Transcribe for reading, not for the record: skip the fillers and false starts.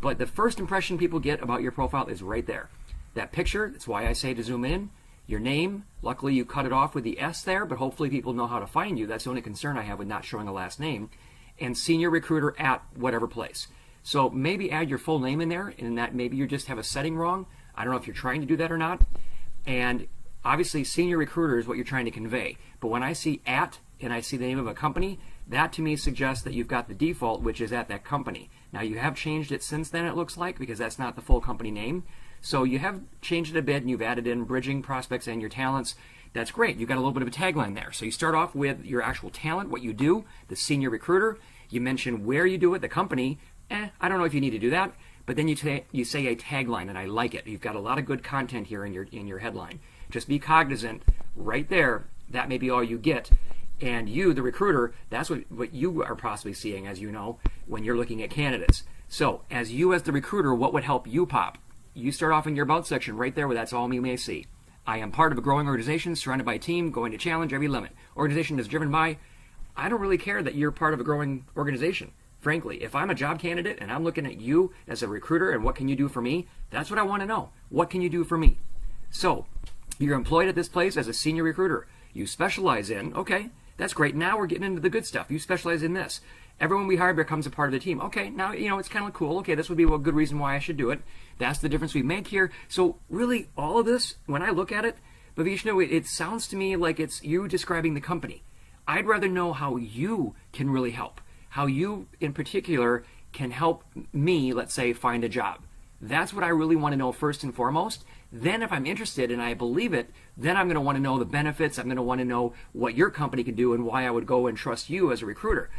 But the first impression people get about your profile is right there. That picture, that's why I say to zoom in. Your name, luckily you cut it off with the S there, but hopefully people know how to find you. That's the only concern I have with not showing a last name. And senior recruiter at whatever place. So maybe add your full name in there, and that maybe you just have a setting wrong. I don't know if you're trying to do that or not. And obviously senior recruiter is what you're trying to convey. But when I see at and I see the name of a company, that to me suggests that you've got the default, which is at that company. Now you have changed it since then, it looks like, because that's not the full company name. So you have changed it a bit, and you've added in bridging prospects and your talents. That's great. You've got a little bit of a tagline there. So you start off with your actual talent, what you do, the senior recruiter. You mention where you do it, the company. I don't know if you need to do that, but then you say a tagline, and I like it. You've got a lot of good content here in your headline. Just be cognizant right there. That may be all you get. And you, the recruiter, that's what you are possibly seeing, as you know, when you're looking at candidates. So as the recruiter, what would help you pop? You start off in your about section right there where that's all you may see. I am part of a growing organization surrounded by a team going to challenge every limit. Organization is driven by. I don't really care that you're part of a growing organization. Frankly, if I'm a job candidate and I'm looking at you as a recruiter and what can you do for me, that's what I want to know. What can you do for me? So you're employed at this place as a senior recruiter. You specialize in, okay, that's great. Now we're getting into the good stuff. You specialize in this. Everyone we hire becomes a part of the team. Okay, now, it's kind of cool. Okay, this would be a good reason why I should do it. That's the difference we make here. So really, all of this, when I look at it, Bhavishnu, it sounds to me like it's you describing the company. I'd rather know how you can really help. How you, in particular, can help me, let's say, find a job. That's what I really want to know first and foremost. Then if I'm interested and I believe it, then I'm going to want to know the benefits. I'm going to want to know what your company can do and why I would go and trust you as a recruiter.